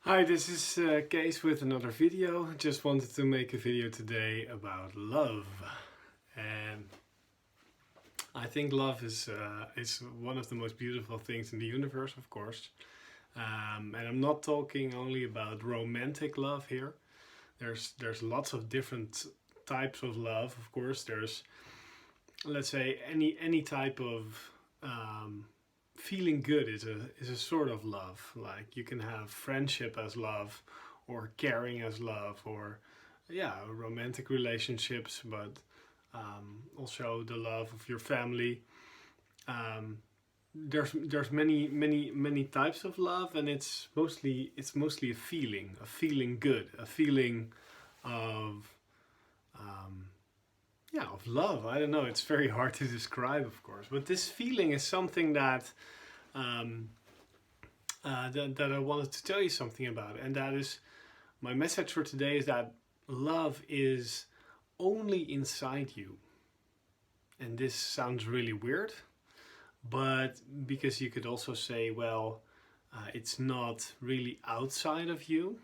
Hi, this is Kees with another video. Just wanted to make a video today about love. And I think love is one of the most beautiful things in the universe, of course. And I'm not talking only about romantic love here. There's lots of different types of love, of course. There's, let's say, any type of feeling good is a sort of love. Like you can have friendship as love, or caring as love, or yeah, romantic relationships, but also the love of your family. Um, there's many types of love, and it's mostly a feeling good, a feeling of yeah, of love. I don't know. It's very hard to describe, of course, but this feeling is something um, that I wanted to tell you something about, and that is my message for today is that love is only inside you. And this sounds really weird, but because you could also say, well, it's not really outside of you.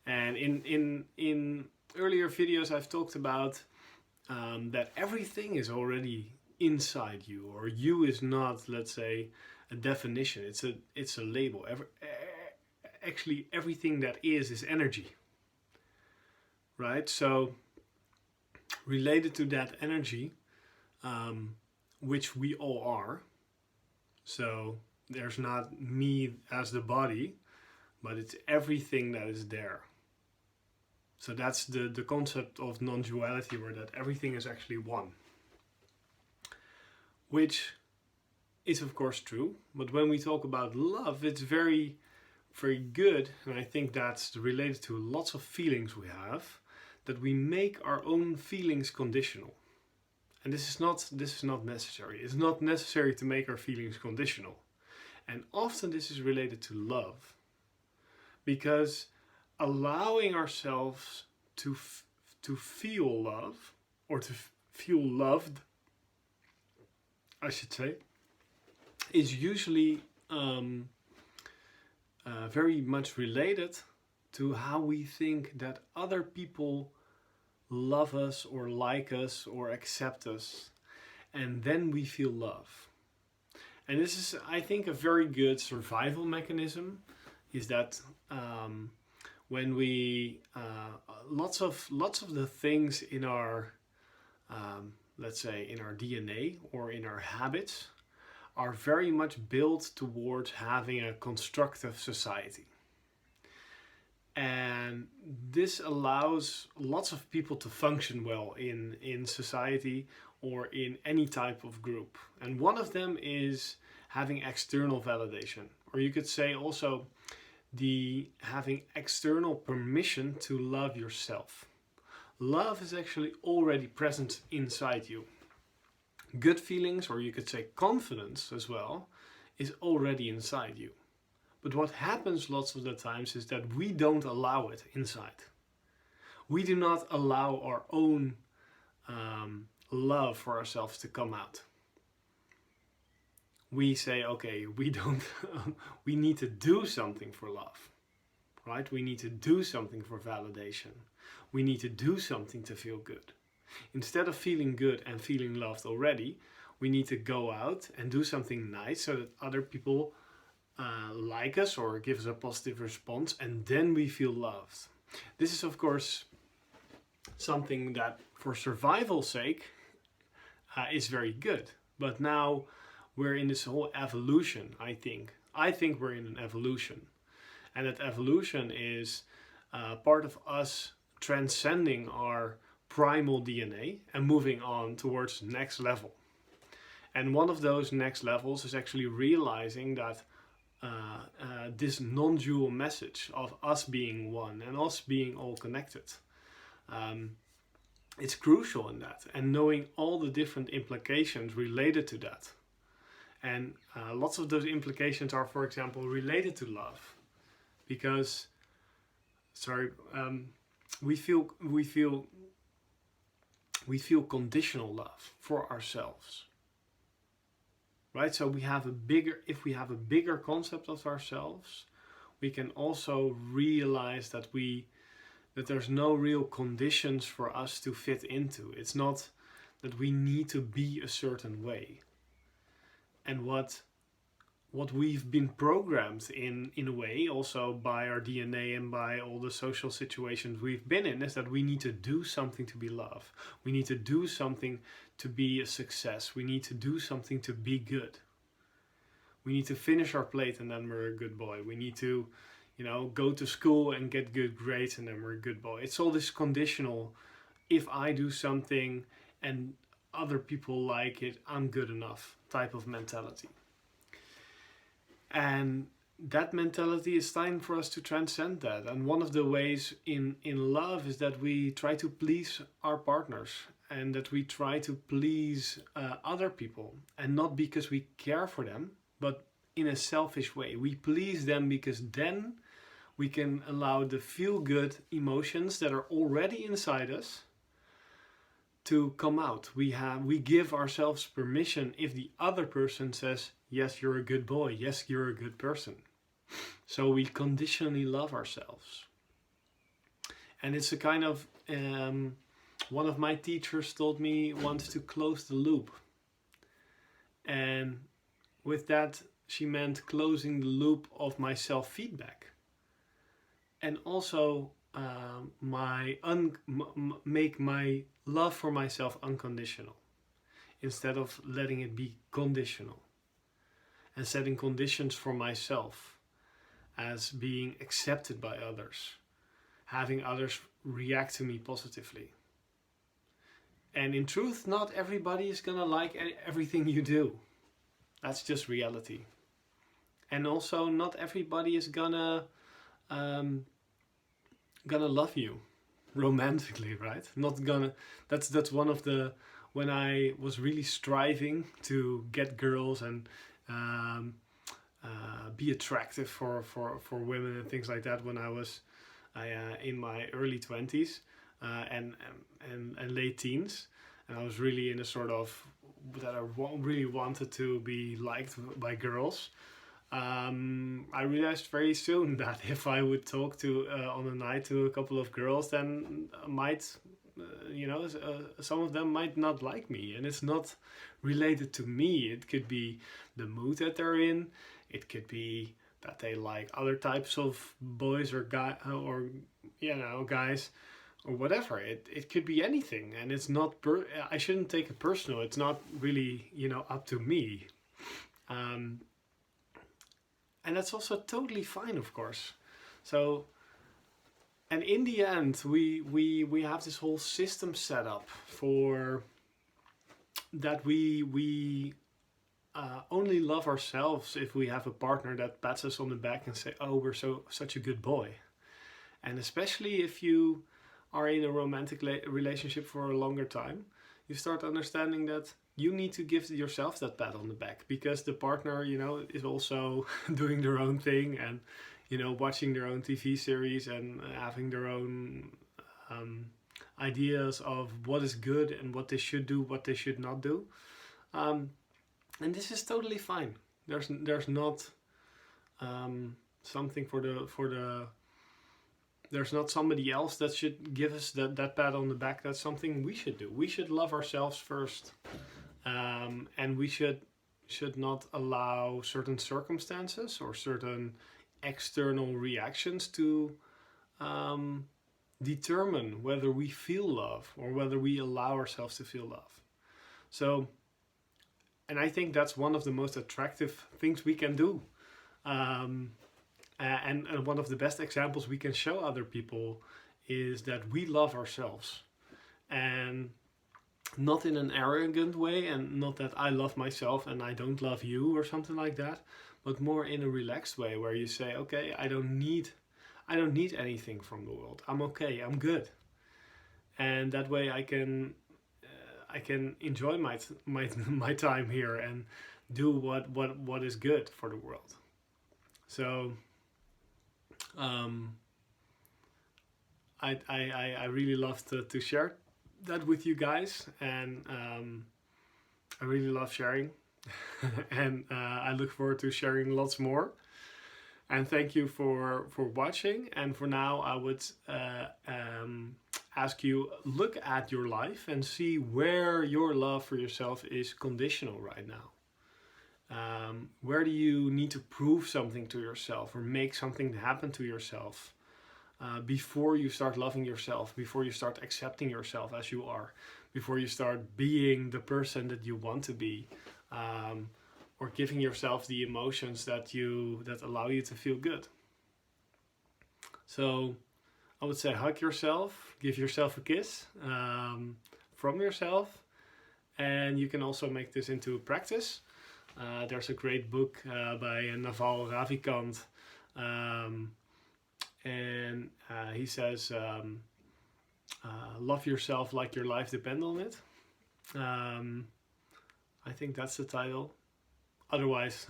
And in earlier videos, I've talked about that everything is already inside you, or you is not, let's say, a definition. It's a label. Actually, everything that is energy, right? So related to that energy, which we all are. So there's not me as the body, but it's everything that is there. So that's the concept of non-duality, where that everything is actually one. Which is of course true, but when we talk about love, it's very, very good, and I think that's related to lots of feelings we have, that we make our own feelings conditional. And this is not necessary. It's not necessary to make our feelings conditional. And often this is related to love. Because allowing ourselves to feel love, or to feel loved, I should say, is usually very much related to how we think that other people love us or like us or accept us, and then we feel love. And this is, I think, a very good survival mechanism, is that when we lots of the things in our let's say in our DNA or in our habits are very much built towards having a constructive society. And this allows lots of people to function well in society or in any type of group. And one of them is having external validation, or you could say also the having external permission to love yourself. Love is actually already present inside you. Good feelings, or you could say confidence as well, is already inside you. But what happens lots of the times is that we don't allow it inside. We do not allow our own love for ourselves to come out. We say, okay, we don't, we need to do something for love, right? We need to do something for validation. We need to do something to feel good. Instead of feeling good and feeling loved already, we need to go out and do something nice so that other people like us or give us a positive response, and then we feel loved. This is of course something that for survival's sake is very good. But now we're in this whole evolution, I think. I think we're in an evolution. And that evolution is part of us transcending our primal DNA and moving on towards next level. And one of those next levels is actually realizing that this non-dual message of us being one and us being all connected. It's crucial in that, and knowing all the different implications related to that. And lots of those implications are, for example, related to love, because we feel conditional love for ourselves. Right? So if we have a bigger concept of ourselves, we can also realize that there's no real conditions for us to fit into. It's not that we need to be a certain way. And what we've been programmed in a way, also by our DNA and by all the social situations we've been in, is that we need to do something to be loved. We need to do something to be a success. We need to do something to be good. We need to finish our plate and then we're a good boy. We need to, go to school and get good grades and then we're a good boy. It's all this conditional. If I do something and other people like it, I'm good enough type of mentality. And that mentality is time for us to transcend that. And one of the ways in love is that we try to please our partners and that we try to please other people. And not because we care for them, but in a selfish way. We please them because then we can allow the feel-good emotions that are already inside us to come out. We give ourselves permission if the other person says, yes, you're a good boy, yes, you're a good person. So we conditionally love ourselves. And it's a kind of, one of my teachers told me once to close the loop. And with that, she meant closing the loop of my self-feedback. And also make my love for myself unconditional instead of letting it be conditional, and setting conditions for myself as being accepted by others, having others react to me positively. And in truth, not everybody is gonna like everything you do. That's just reality. And also not everybody is gonna love you romantically, right? Not gonna. That's one of the, when I was really striving to get girls and be attractive for women and things like that, when I was in my early 20s and late teens, and I was really in a sort of that I really wanted to be liked by girls. I realized very soon that if I would talk to on a night to a couple of girls, then some of them might not like me, and it's not related to me. It could be the mood that they're in. It could be that they like other types of boys or guys or whatever. It could be anything, and it's not. I shouldn't take it personal. It's not really up to me. And that's also totally fine, of course. So, and in the end, we have this whole system set up for that we only love ourselves if we have a partner that pats us on the back and say, "Oh, we're such a good boy." And especially if you are in a romantic relationship for a longer time, you start understanding that you need to give yourself that pat on the back, because the partner, is also doing their own thing and, watching their own TV series and having their own ideas of what is good and what they should do, what they should not do. And this is totally fine. There's not something there's not somebody else that should give us that pat on the back. That's something we should do. We should love ourselves first. And we should not allow certain circumstances or certain external reactions to determine whether we feel love or whether we allow ourselves to feel love. So, and I think that's one of the most attractive things we can do. And one of the best examples we can show other people is that we love ourselves. And not in an arrogant way, and not that I love myself and I don't love you or something like that, but more in a relaxed way where you say, okay, I don't need anything from the world. I'm okay, I'm good. And that way I can enjoy my time here and do what is good for the world. So I really love to share that with you guys, and I really love sharing and I look forward to sharing lots more. And thank you for watching. And for now, I would ask you, look at your life and see where your love for yourself is conditional right now. Where do you need to prove something to yourself or make something happen to yourself before you start loving yourself, before you start accepting yourself as you are, before you start being the person that you want to be, or giving yourself the emotions that allow you to feel good. So I would say hug yourself, give yourself a kiss from yourself, and you can also make this into a practice. There's a great book by Kamal Ravikant, and he says, love yourself like your life depends on it. I think that's the title. Otherwise,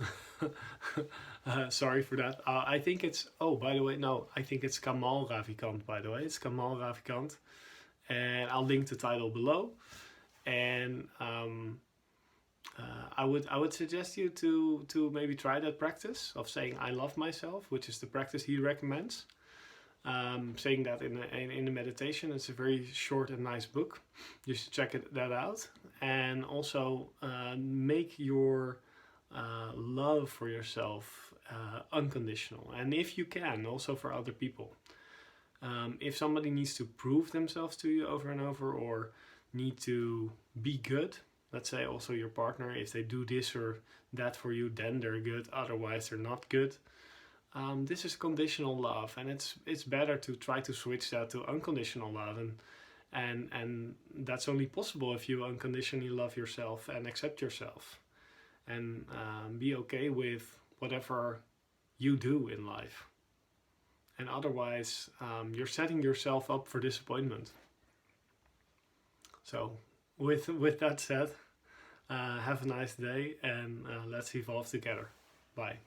sorry for that. I think it's, by the way, no, I think it's Kamal Ravikant, by the way. It's Kamal Ravikant. And I'll link the title below. And I would suggest you to maybe try that practice of saying I love myself, which is the practice he recommends. Saying that in the meditation. It's a very short and nice book. You should check that out. And also make your love for yourself unconditional. And if you can, also for other people. If somebody needs to prove themselves to you over and over, or need to be good, let's say also your partner, if they do this or that for you, then they're good, otherwise they're not good. This is conditional love, and it's better to try to switch that to unconditional love, and that's only possible if you unconditionally love yourself and accept yourself, and be okay with whatever you do in life. And otherwise, you're setting yourself up for disappointment. So, with that said, have a nice day, and let's evolve together. Bye.